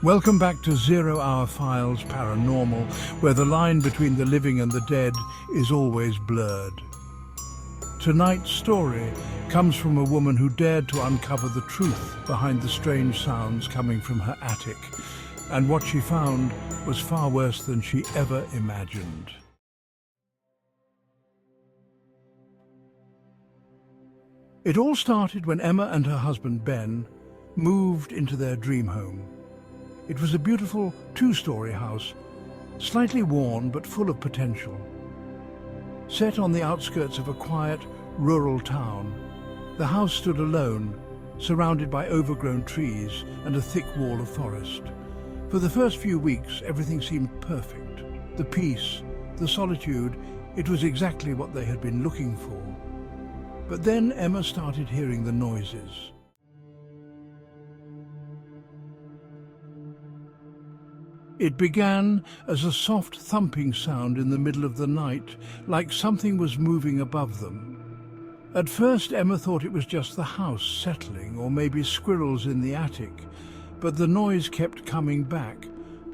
Welcome back to 0 Hour Files Paranormal, where the line between the living and the dead is always blurred. Tonight's story comes from a woman who dared to uncover the truth behind the strange sounds coming from her attic, and what she found was far worse than she ever imagined. It all started when Emma and her husband Ben moved into their dream home. It was a beautiful two-story house, slightly worn but full of potential. Set on the outskirts of a quiet, rural town, the house stood alone, surrounded by overgrown trees and a thick wall of forest. For the first few weeks, everything seemed perfect. The peace, the solitude, it was exactly what they had been looking for. But then Emma started hearing the noises. It began as a soft thumping sound in the middle of the night, like something was moving above them. At first, Emma thought it was just the house settling, or maybe squirrels in the attic, but the noise kept coming back,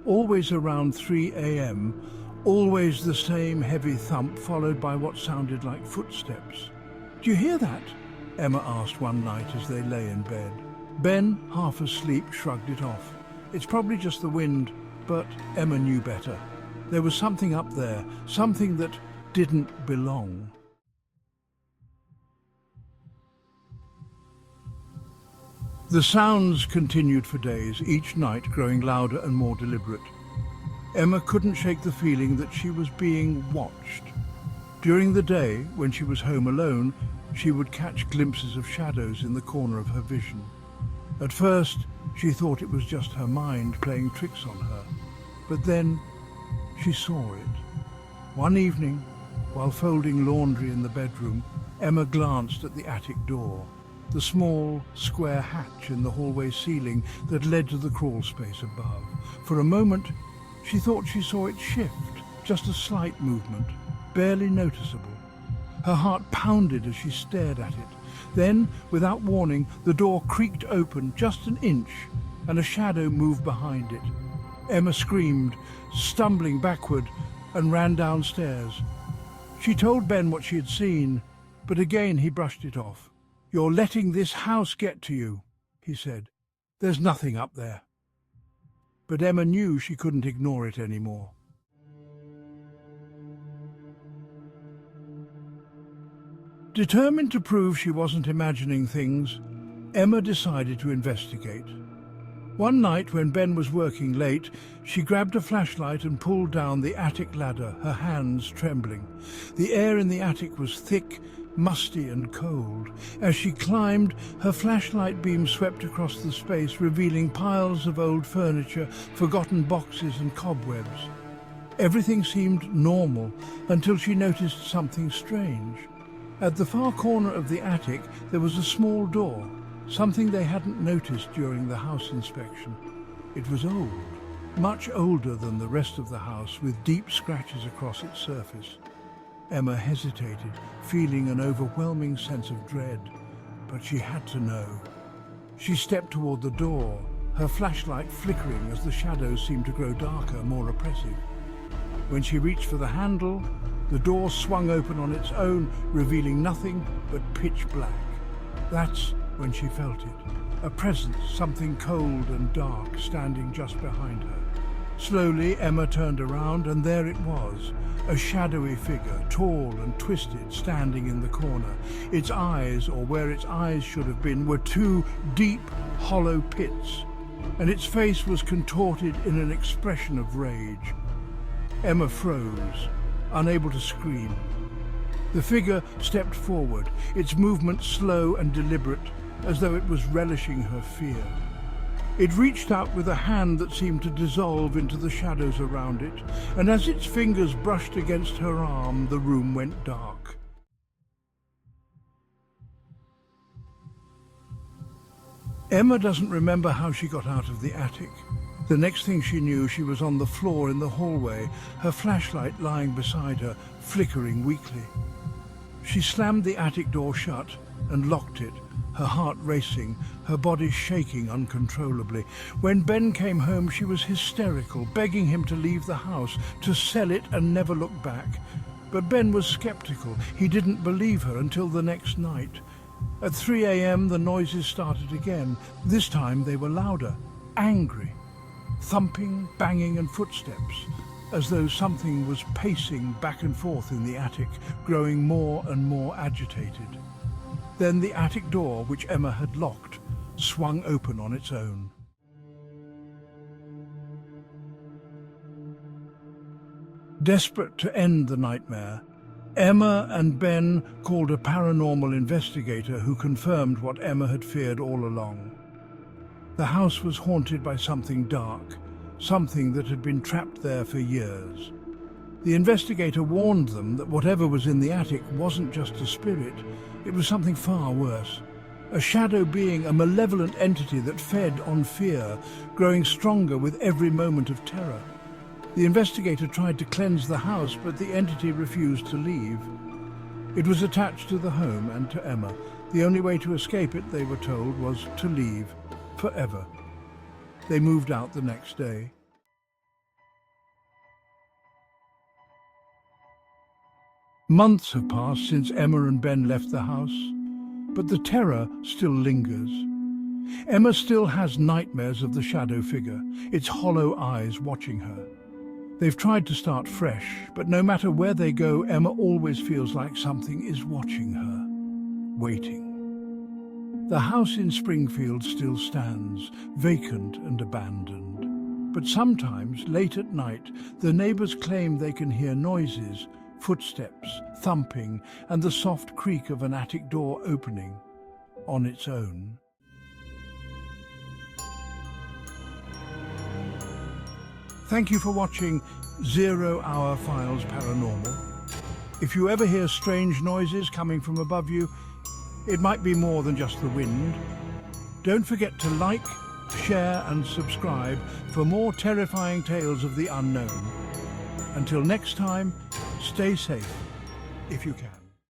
always around 3 a.m., always the same heavy thump followed by what sounded like footsteps. "Do you hear that?" Emma asked one night as they lay in bed. Ben, half asleep, shrugged it off. "It's probably just the wind." But Emma knew better. There was something up there, something that didn't belong. The sounds continued for days, each night growing louder and more deliberate. Emma couldn't shake the feeling that she was being watched. During the day, when she was home alone, she would catch glimpses of shadows in the corner of her vision. At first, she thought it was just her mind playing tricks on her. But then she saw it. One evening, while folding laundry in the bedroom, Emma glanced at the attic door, the small, square hatch in the hallway ceiling that led to the crawl space above. For a moment, she thought she saw it shift, just a slight movement, barely noticeable. Her heart pounded as she stared at it. Then, without warning, the door creaked open just an inch, and a shadow moved behind it. Emma screamed, stumbling backward, and ran downstairs. She told Ben what she had seen, but again he brushed it off. "You're letting this house get to you," he said. "There's nothing up there." But Emma knew she couldn't ignore it anymore. Determined to prove she wasn't imagining things, Emma decided to investigate. One night when Ben was working late, she grabbed a flashlight and pulled down the attic ladder, her hands trembling. The air in the attic was thick, musty and cold. As she climbed, her flashlight beam swept across the space, revealing piles of old furniture, forgotten boxes and cobwebs. Everything seemed normal until she noticed something strange. At the far corner of the attic, there was a small door, something they hadn't noticed during the house inspection. It was old, much older than the rest of the house, with deep scratches across its surface. Emma hesitated, feeling an overwhelming sense of dread, but she had to know. She stepped toward the door, her flashlight flickering as the shadows seemed to grow darker, more oppressive. When she reached for the handle, the door swung open on its own, revealing nothing but pitch black. That's when she felt it, a presence, something cold and dark, standing just behind her. Slowly, Emma turned around, and there it was, a shadowy figure, tall and twisted, standing in the corner. Its eyes, or where its eyes should have been, were two deep, hollow pits, and its face was contorted in an expression of rage. Emma froze, unable to scream. The figure stepped forward, its movement slow and deliberate, as though it was relishing her fear. It reached out with a hand that seemed to dissolve into the shadows around it, and as its fingers brushed against her arm, the room went dark. Emma doesn't remember how she got out of the attic. The next thing she knew, she was on the floor in the hallway, her flashlight lying beside her, flickering weakly. She slammed the attic door shut and locked it, her heart racing, her body shaking uncontrollably. When Ben came home, she was hysterical, begging him to leave the house, to sell it and never look back. But Ben was skeptical. He didn't believe her until the next night. At 3 a.m. the noises started again. This time they were louder, angry. Thumping, banging and footsteps, as though something was pacing back and forth in the attic, growing more and more agitated. Then the attic door, which Emma had locked, swung open on its own. Desperate to end the nightmare, Emma and Ben called a paranormal investigator who confirmed what Emma had feared all along. The house was haunted by something dark, something that had been trapped there for years. The investigator warned them that whatever was in the attic wasn't just a spirit, it was something far worse. A shadow being, a malevolent entity that fed on fear, growing stronger with every moment of terror. The investigator tried to cleanse the house, but the entity refused to leave. It was attached to the home and to Emma. The only way to escape it, they were told, was to leave, forever. They moved out the next day. Months have passed since Emma and Ben left the house, but the terror still lingers. Emma still has nightmares of the shadow figure, its hollow eyes watching her. They've tried to start fresh, but no matter where they go, Emma always feels like something is watching her, waiting. The house in Springfield still stands, vacant and abandoned. But sometimes, late at night, the neighbors claim they can hear noises, footsteps, thumping, and the soft creak of an attic door opening on its own. Thank you for watching 0 Hour Files Paranormal. If you ever hear strange noises coming from above you, it might be more than just the wind. Don't forget to like, share and subscribe for more terrifying tales of the unknown. Until next time, stay safe if you can.